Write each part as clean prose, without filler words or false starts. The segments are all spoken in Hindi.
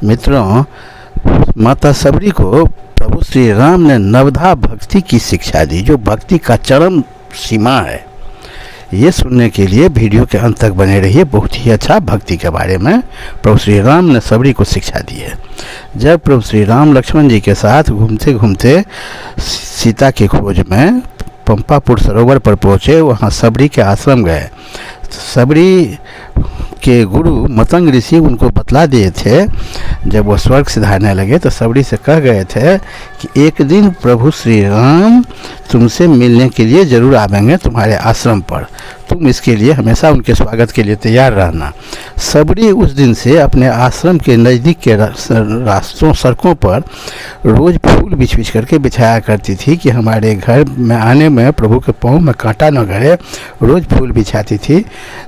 मित्रों, माता सबरी को प्रभु श्री राम ने नवधा भक्ति की शिक्षा दी, जो भक्ति का चरम सीमा है। ये सुनने के लिए वीडियो के अंत तक बने रहिए। बहुत ही अच्छा भक्ति के बारे में प्रभु श्री राम ने सबरी को शिक्षा दी है। जब प्रभु श्री राम लक्ष्मण जी के साथ घूमते घूमते सीता की खोज में पंपापुर सरोवर पर पहुँचे, वहाँ सबरी के आश्रम गए। सबरी के गुरु मतंग ऋषि उनको बतला दिए थे, जब वो स्वर्ग सिधारने लगे तो सबरी से कह गए थे कि एक दिन प्रभु श्री राम तुमसे मिलने के लिए ज़रूर आवेंगे तुम्हारे आश्रम पर, तुम इसके लिए हमेशा उनके स्वागत के लिए तैयार रहना। सबरी उस दिन से अपने आश्रम के नज़दीक के रास्तों सड़कों पर रोज़ फूल बिछ बिछ करके बिछाया करती थी कि हमारे घर में आने में प्रभु के पाँव में कांटा न गड़े। रोज़ फूल बिछाती थी,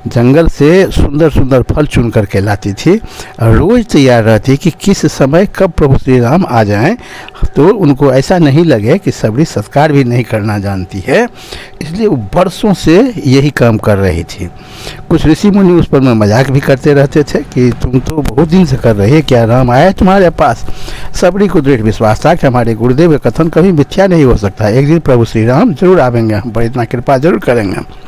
जंगल से सुंदर सुंदर फल चुन करके लाती थी और रोज़ तैयार रहती कि किस समय कब प्रभु श्री राम आ जाएं, तो उनको ऐसा नहीं लगे कि सबरी सत्कार भी नहीं करना जानती है। इसलिए वो बरसों से यही काम कर रही थी। कुछ ऋषि मुनि उस पर में मजाक भी करते रहते थे कि तुम तो बहुत दिन से कर रही है, क्या राम आया तुम्हारे पास। सबरी को दृढ़ विश्वास था कि हमारे गुरुदेव का कथन कभी मिथ्या नहीं हो सकता, एक दिन प्रभु श्री राम जरूर आवेंगे, हम पर इतना कृपा जरूर करेंगे।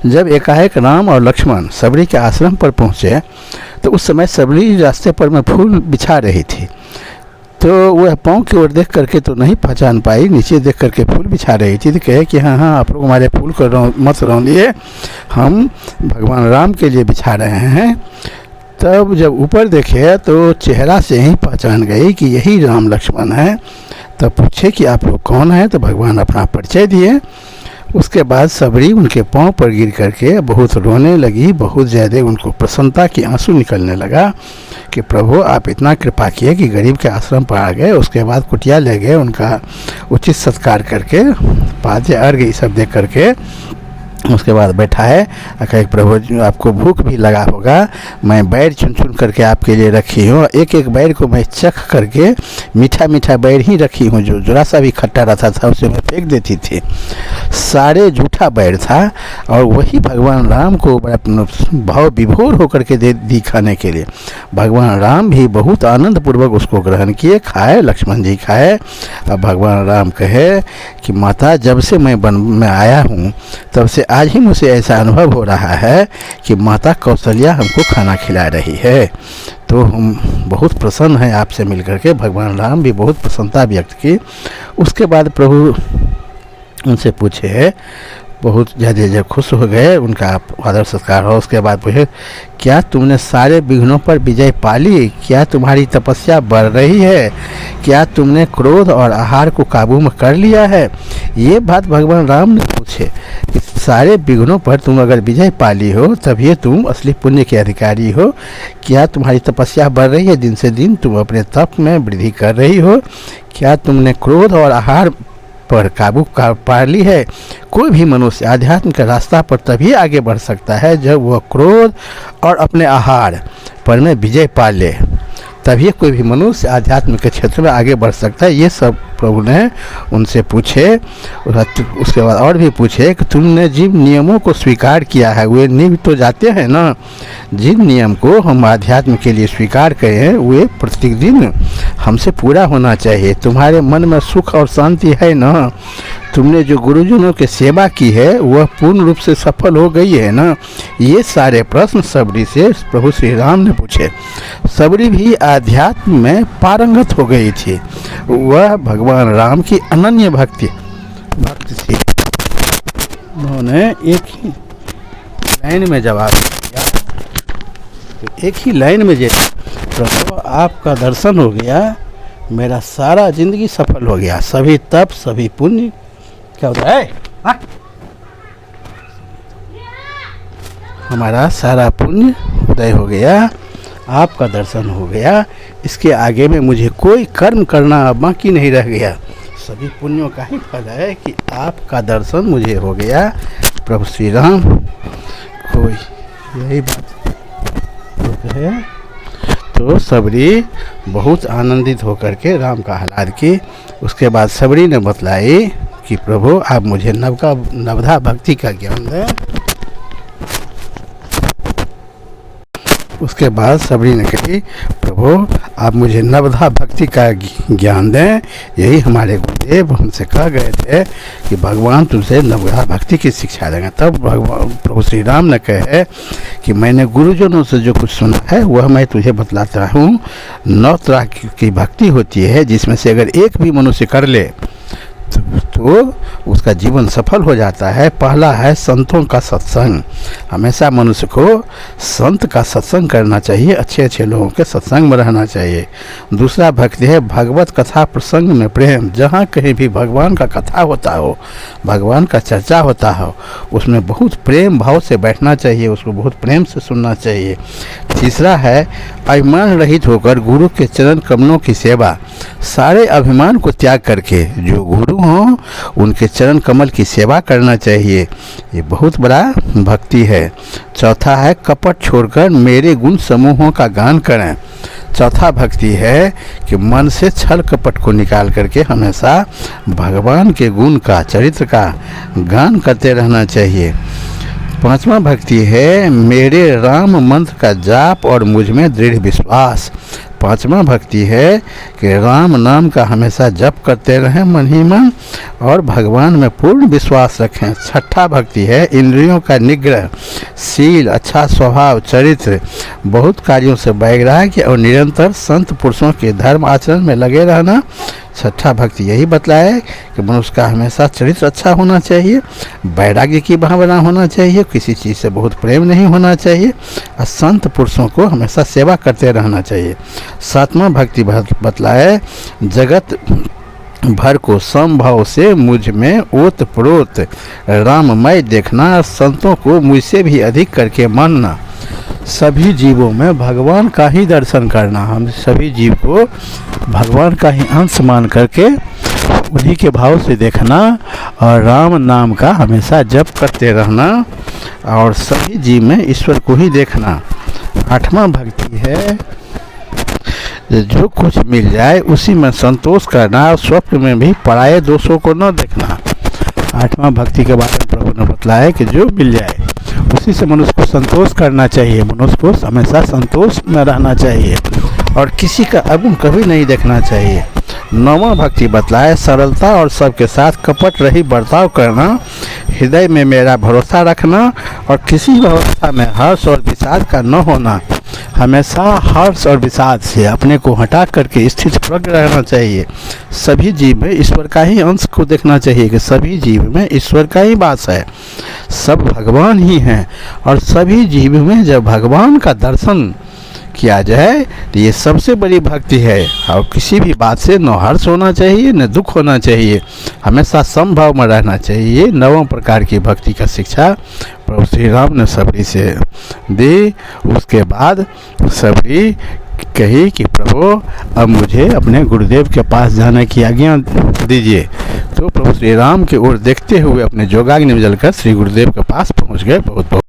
जब एकाएक राम और लक्ष्मण सबरी के आश्रम पर पहुँचे तो उस समय सबरी रास्ते पर में फूल बिछा रही थी, तो वह पाँव की ओर देख करके तो नहीं पहचान पाई, नीचे देख करके फूल बिछा रही थी। तो कहे कि हाँ आप लोग हमारे फूल को मत रौंदिए, हम भगवान राम के लिए बिछा रहे हैं। तब जब ऊपर देखे तो चेहरा से ही पहचान गई कि यही राम लक्ष्मण है। तब पूछे कि आप लोग कौन हैं, तो भगवान अपना परिचय दिए। उसके बाद सबरी उनके पाँव पर गिर करके बहुत रोने लगी, बहुत ज़्यादा उनको प्रसन्नता की आंसू निकलने लगा कि प्रभु आप इतना कृपा किए कि गरीब के आश्रम पर आ गए। उसके बाद कुटिया ले गए, उनका उचित सत्कार करके पाद्य अर्घ ये सब दे करके उसके बाद बैठा है। कहे प्रभु आपको भूख भी लगा होगा, मैं बैर चुन चुन करके आपके लिए रखी हूँ, एक एक बैर को मैं चख करके मीठा मीठा बैर ही रखी हूँ, जो जरा सा भी खट्टा रहता था उसे मैं फेंक देती थी। सारे जूठा बैर था और वही भगवान राम को भाव विभोर होकर के दे दी खाने के लिए। भगवान राम भी बहुत आनंद पूर्वक उसको ग्रहण किए, खाए, लक्ष्मण जी खाए। अब भगवान राम कहे कि माता जब से मैं आया हूँ तब से आज ही मुझे ऐसा अनुभव हो रहा है कि माता कौशल्या हमको खाना खिला रही है, तो हम बहुत प्रसन्न हैं आपसे मिलकर के। भगवान राम भी बहुत प्रसन्नता व्यक्त की। उसके बाद प्रभु उनसे पूछे, बहुत ज़्यादा जब खुश हो गए, उनका आदर सत्कार हो। उसके बाद पूछे क्या तुमने सारे विघ्नों पर विजय पा ली, क्या तुम्हारी तपस्या बढ़ रही है, क्या तुमने क्रोध और आहार को काबू में कर लिया है। ये बात भगवान राम ने पूछे कि सारे विघ्नों पर तुम अगर विजय पा ली हो तभी तुम असली पुण्य के अधिकारी हो। क्या तुम्हारी तपस्या बढ़ रही है, दिन से दिन तुम अपने तप में वृद्धि कर रही हो। क्या तुमने क्रोध और आहार पर काबू पा ली है। कोई भी मनुष्य आध्यात्म के रास्ता पर तभी आगे बढ़ सकता है जब वह क्रोध और अपने आहार पर में विजय पा ले, तभी कोई भी मनुष्य आध्यात्म के क्षेत्र में आगे बढ़ सकता है। ये सब प्रभु ने उनसे पूछे। उसके बाद और भी पूछे कि तुमने जिन नियमों को स्वीकार किया है वे निभ तो जाते हैं ना। जिन नियम को हम आध्यात्म के लिए स्वीकार करें हैं वे प्रतिदिन हमसे पूरा होना चाहिए। तुम्हारे मन में सुख और शांति है ना। तुमने जो गुरुजनों की सेवा की है वह पूर्ण रूप से सफल हो गई है ना। ये सारे प्रश्न सबरी से प्रभु श्री राम ने पूछे। सबरी भी आध्यात्म में पारंगत हो गई थी, वह भगवान राम की अनन्य भक्त थी। उन्होंने एक ही लाइन में जवाब दिया, तो एक ही लाइन में प्रभु आपका दर्शन हो गया, मेरा सारा जिंदगी सफल हो गया, सभी तप सभी पुण्य क्या होता है, हमारा सारा पुण्य उदय हो गया, आपका दर्शन हो गया। इसके आगे में मुझे कोई कर्म करना बाकी नहीं रह गया। सभी पुण्यों का ही फल है कि आपका दर्शन मुझे हो गया। प्रभु श्री राम कोई यही बात है। तो सबरी बहुत आनंदित होकर के राम का आह्लाद की। उसके बाद सबरी ने बतलाई कि प्रभु आप मुझे नवधा भक्ति का ज्ञान दें। उसके बाद सबरी ने कही, प्रभु आप मुझे नवधा भक्ति का ज्ञान दें। यही हमारे गुरुदेव हमसे कह गए थे कि भगवान तुमसे नवधा भक्ति की शिक्षा देंगे। तब भगवान प्रभु श्री राम ने कहे कि मैंने गुरुजनों से जो कुछ सुना है वह मैं तुझे बतलाता हूँ। 9 तरह की भक्ति होती है, जिसमें से अगर एक भी मनुष्य कर ले तो उसका जीवन सफल हो जाता है। पहला है संतों का सत्संग। हमेशा मनुष्य को संत का सत्संग करना चाहिए, अच्छे अच्छे लोगों के सत्संग में रहना चाहिए। दूसरा भक्ति है भगवत कथा प्रसंग में प्रेम। जहाँ कहीं भी भगवान का कथा होता हो, भगवान का चर्चा होता हो, उसमें बहुत प्रेम भाव से बैठना चाहिए, उसको बहुत प्रेम से सुनना चाहिए। तीसरा है अभिमान रहित होकर गुरु के चरण कमलों की सेवा। सारे अभिमान को त्याग करके जो गुरु हों उनके चरण कमल की सेवा करना चाहिए। ये बहुत बड़ा भक्ति है। चौथा है कपट छोड़कर मेरे गुण समूहों का गान करें। चौथा भक्ति है कि मन से छल कपट को निकाल करके हमेशा भगवान के गुण का, चरित्र का गान करते रहना चाहिए। पांचवा भक्ति है मेरे राम मंत्र का जाप और मुझ में दृढ़ विश्वास। पांचवा भक्ति है कि राम नाम का हमेशा जप करते रहें मन ही मन और भगवान में पूर्ण विश्वास रखें। छठा भक्ति है इंद्रियों का निग्रह, शील, अच्छा स्वभाव, चरित्र, बहुत कार्यों से वैराग्य और निरंतर संत पुरुषों के धर्म आचरण में लगे रहना। छठा भक्ति यही बतलाया है कि मनुष्य का हमेशा चरित्र अच्छा होना चाहिए, वैराग्य की भावना होना चाहिए, किसी चीज़ से बहुत प्रेम नहीं होना चाहिए और संत पुरुषों को हमेशा सेवा करते रहना चाहिए। सातवां भक्ति बतलाया जगत भर को समभाव से मुझ में ओत प्रोत राममय देखना, संतों को मुझसे भी अधिक करके मानना, सभी जीवों में भगवान का ही दर्शन करना। हम सभी जीव को भगवान का ही अंश मान करके उन्हीं के भाव से देखना और राम नाम का हमेशा जप करते रहना और सभी जीव में ईश्वर को ही देखना। आठवां भक्ति है जो कुछ मिल जाए उसी में संतोष करना और स्वप्न में भी पराये दोषों को न देखना। आठवां भक्ति के बारे में प्रभु ने बतलाया कि जो मिल जाए उसी से मनुष्य को संतोष करना चाहिए, मनुष्य को हमेशा संतोष में रहना चाहिए और किसी का अवगुण कभी नहीं देखना चाहिए। नौवां भक्ति बतलाए सरलता और सबके साथ कपट रही बर्ताव करना, हृदय में मेरा भरोसा रखना और किसी भी अवस्था में हर्ष और विषाद का न होना। हमेशा हर्ष और विषाद से अपने को हटा करके स्थित प्रज्ञ रहना चाहिए। सभी जीव में ईश्वर का ही अंश को देखना चाहिए कि सभी जीव में ईश्वर का ही वास है, सब भगवान ही हैं और सभी जीव में जब भगवान का दर्शन किया जाए तो ये सबसे बड़ी भक्ति है। और किसी भी बात से न हर्ष होना चाहिए न दुख होना चाहिए, हमेशा समभाव में रहना चाहिए। 9वां प्रकार की भक्ति का शिक्षा प्रभु श्री राम ने सबरी से दी। उसके बाद सबरी कही कि प्रभु अब मुझे अपने गुरुदेव के पास जाने की आज्ञा दीजिए। तो प्रभु श्री राम की ओर देखते हुए अपने जोगाग्नि में जलकर श्री गुरुदेव के पास पहुँच गए। बहुत बहुत